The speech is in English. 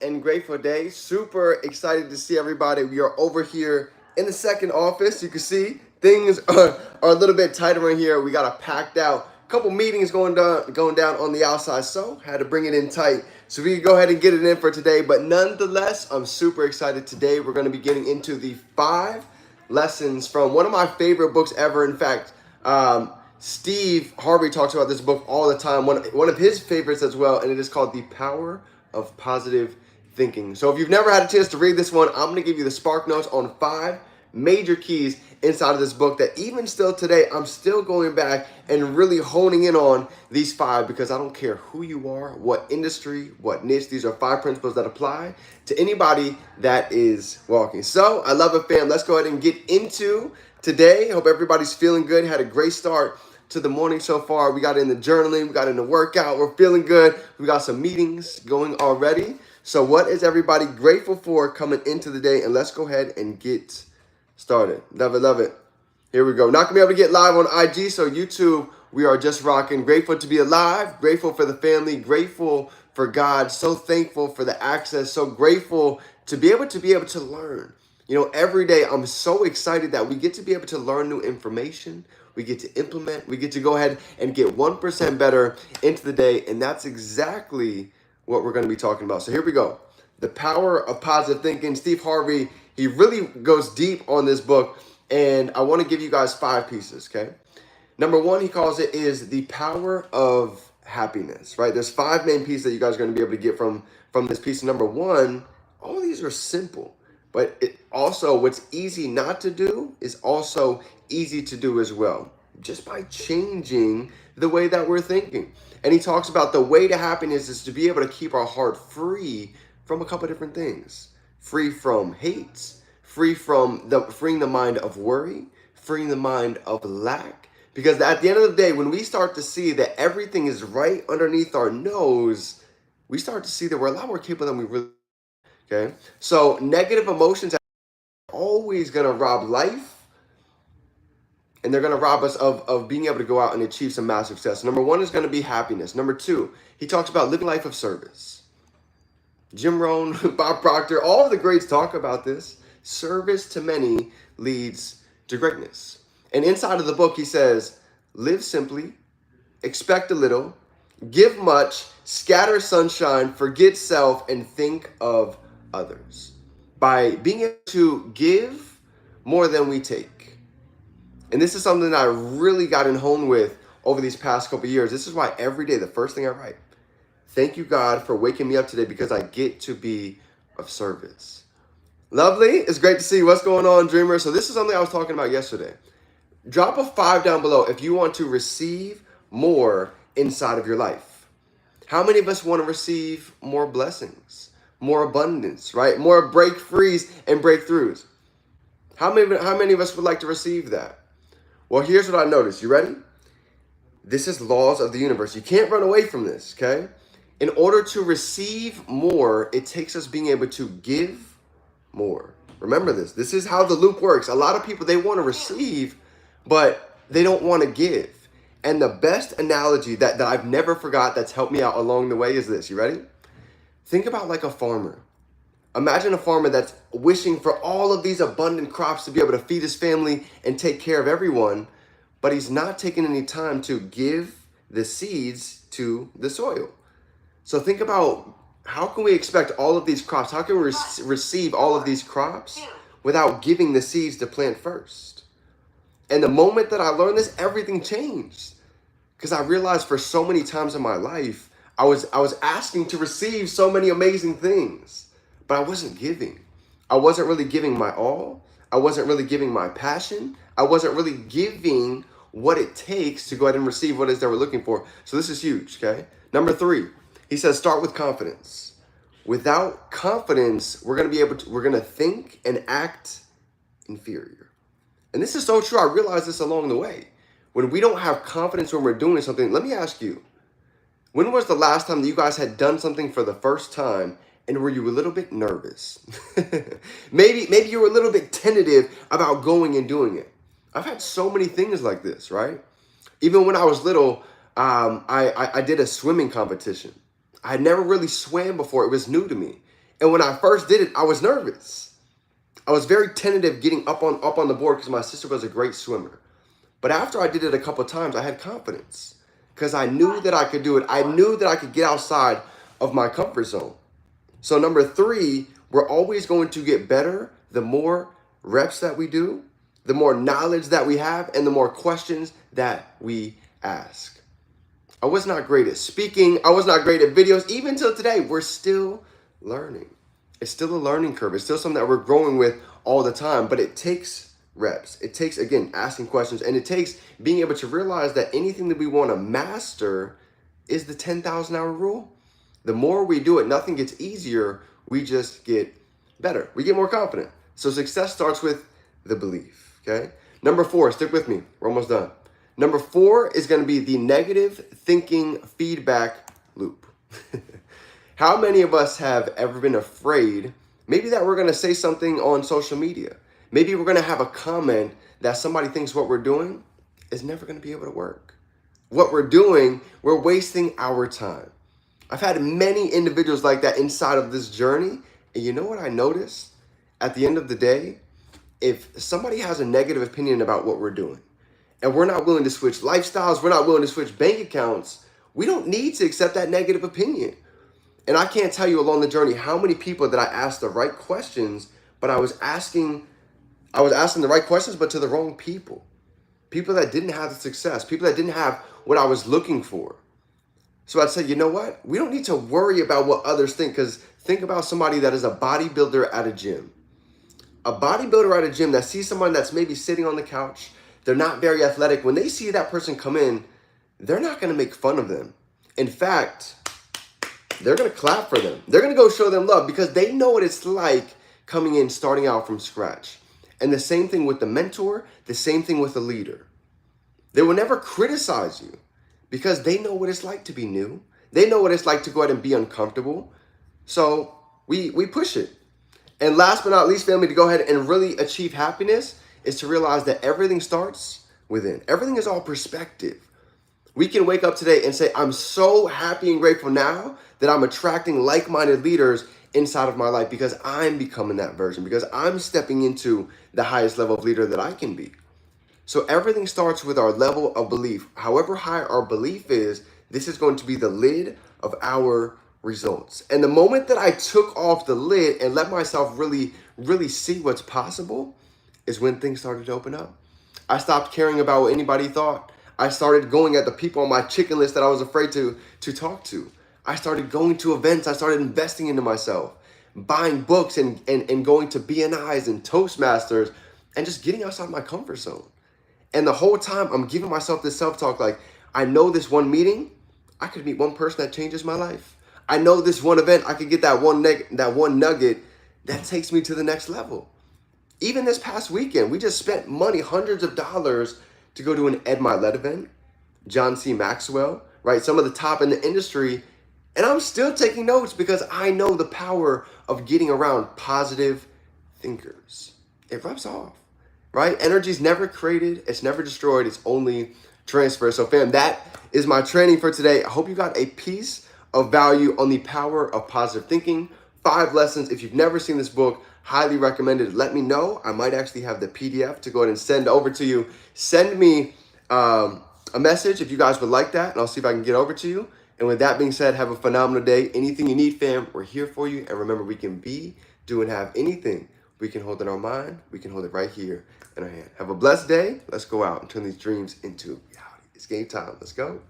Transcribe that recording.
And grateful day. Super excited to see everybody. We are over here in the second office. You can see things are a little bit tighter in here. We got a packed out couple meetings going down on the outside, so had to bring it in tight so we can go ahead and get it in for today. But nonetheless, I'm super excited. Today we're going to be getting into the 5 lessons from one of my favorite books ever. In fact, Steve Harvey talks about this book all the time. One of his favorites as well, and it is called The Power of Positive Thinking. So if you've never had a chance to read this one, I'm going to give you the spark notes on 5 major keys inside of this book that even still today, I'm still going back and really honing in on these 5 because I don't care who you are, what industry, what niche. These are 5 principles that apply to anybody that is walking. So I love it, fam. Let's go ahead and get into today. Hope everybody's feeling good. Had a great start to the morning so far. We got in the journaling, we got in the workout. We're feeling good. We got some meetings going already. So what is everybody grateful for coming into the day? And let's go ahead and get started. Love it, love it. Here we go. Not gonna be able to get live on IG, so YouTube, we are just rocking. Grateful to be alive, grateful for the family, grateful for God, so thankful for the access, so grateful to be able to learn. You know, every day I'm so excited that we get to be able to learn new information. We get to implement, we get to go ahead and get 1% better into the day. And that's exactly what we're going to be talking about. So here we go. The Power of Positive Thinking. Steve Harvey, he really goes deep on this book. And I want to give you guys 5 pieces, okay? Number 1, he calls it is the power of happiness, right? There's 5 main pieces that you guys are going to be able to get from this piece. Number 1, all these are simple, but it also what's easy not to do is also easy to do as well, just by changing the way that we're thinking. And he talks about the way to happiness is to be able to keep our heart free from a couple different things. Free from hate, freeing the mind of worry, freeing the mind of lack. Because at the end of the day, when we start to see that everything is right underneath our nose, we start to see that we're a lot more capable than we really are. Okay? So negative emotions are always going to rob life, and they're going to rob us of being able to go out and achieve some massive success. Number 1 is going to be happiness. Number 2, he talks about living a life of service. Jim Rohn, Bob Proctor, all of the greats talk about this. Service to many leads to greatness. And inside of the book, he says, live simply, expect a little, give much, scatter sunshine, forget self, and think of others. By being able to give more than we take. And this is something that I really got in hone with over these past couple of years. This is why every day, the first thing I write, thank you, God, for waking me up today because I get to be of service. Lovely. It's great to see you. What's going on, Dreamer? So this is something I was talking about yesterday. Drop a 5 down below if you want to receive more inside of your life. How many of us want to receive more blessings, more abundance, right? More breakthroughs and breakthroughs. How many of us would like to receive that? Well, here's what I noticed. You ready? This is laws of the universe. You can't run away from this, okay? In order to receive more, it takes us being able to give more. Remember this. This is how the loop works. A lot of people, they want to receive, but they don't want to give. And the best analogy that I've never forgot that's helped me out along the way is this. You ready? Think about like a farmer. Imagine a farmer that's wishing for all of these abundant crops to be able to feed his family and take care of everyone, but he's not taking any time to give the seeds to the soil. So think about, how can we expect all of these crops? How can we receive all of these crops without giving the seeds to plant first? And the moment that I learned this, everything changed. Because I realized for so many times in my life, I was asking to receive so many amazing things, but I wasn't giving. I wasn't really giving my all. I wasn't really giving my passion. I wasn't really giving what it takes to go ahead and receive what it is that we're looking for. So this is huge, okay? Number 3, he says, start with confidence. Without confidence, we're going to think and act inferior. And this is so true. I realized this along the way. When we don't have confidence when we're doing something, let me ask you, when was the last time that you guys had done something for the first time and were you a little bit nervous? maybe you were a little bit tentative about going and doing it. I've had so many things like this, right? Even when I was little, I did a swimming competition. I had never really swam before. It was new to me. And when I first did it, I was nervous. I was very tentative getting up on the board because my sister was a great swimmer. But after I did it a couple of times, I had confidence because I knew that I could do it. I knew that I could get outside of my comfort zone. So number 3, we're always going to get better the more reps that we do, the more knowledge that we have, and the more questions that we ask. I was not great at speaking. I was not great at videos. Even till today, we're still learning. It's still a learning curve. It's still something that we're growing with all the time, but it takes reps. It takes, again, asking questions, and it takes being able to realize that anything that we want to master is the 10,000 hour rule. The more we do it, nothing gets easier. We just get better. We get more confident. So success starts with the belief, okay? Number 4, stick with me. We're almost done. Number 4 is going to be the negative thinking feedback loop. How many of us have ever been afraid, maybe that we're going to say something on social media? Maybe we're going to have a comment that somebody thinks what we're doing is never going to be able to work. What we're doing, we're wasting our time. I've had many individuals like that inside of this journey. And you know what I noticed? At the end of the day, if somebody has a negative opinion about what we're doing, and we're not willing to switch lifestyles, we're not willing to switch bank accounts, we don't need to accept that negative opinion. And I can't tell you along the journey how many people that I asked the right questions, but I was asking the right questions, but to the wrong people. People that didn't have the success, people that didn't have what I was looking for. So I'd say, you know what? We don't need to worry about what others think, because think about somebody that is a bodybuilder at a gym. A bodybuilder at a gym that sees someone that's maybe sitting on the couch, they're not very athletic. When they see that person come in, they're not going to make fun of them. In fact, they're going to clap for them. They're going to go show them love because they know what it's like coming in, starting out from scratch. And the same thing with the mentor, the same thing with the leader. They will never criticize you because they know what it's like to be new. They know what it's like to go out and be uncomfortable. So we push it. And last but not least, family, to go ahead and really achieve happiness is to realize that everything starts within. Everything is all perspective. We can wake up today and say, I'm so happy and grateful now that I'm attracting like-minded leaders inside of my life because I'm becoming that version, because I'm stepping into the highest level of leader that I can be. So everything starts with our level of belief. However high our belief is, this is going to be the lid of our results. And the moment that I took off the lid and let myself really, really see what's possible is when things started to open up. I stopped caring about what anybody thought. I started going at the people on my chicken list that I was afraid to talk to. I started going to events. I started investing into myself, buying books and going to BNIs and Toastmasters and just getting outside my comfort zone. And the whole time I'm giving myself this self-talk like, I know this one meeting, I could meet one person that changes my life. I know this one event, I could get that one nugget that takes me to the next level. Even this past weekend, we just spent money, hundreds of dollars, to go to an Ed Mylett event, John C. Maxwell, right? Some of the top in the industry. And I'm still taking notes because I know the power of getting around positive thinkers. It rubs off, right? Energy is never created. It's never destroyed. It's only transferred. So fam, that is my training for today. I hope you got a piece of value on the power of positive thinking. 5 lessons. If you've never seen this book, highly recommended. Let me know. I might actually have the PDF to go ahead and send over to you. Send me a message if you guys would like that, and I'll see if I can get over to you. And with that being said, have a phenomenal day. Anything you need, fam, we're here for you. And remember, we can be, do, and have anything we can hold in our mind. We can hold it right here in our hand. Have a blessed day. Let's go out and turn these dreams into reality. It's game time. Let's go.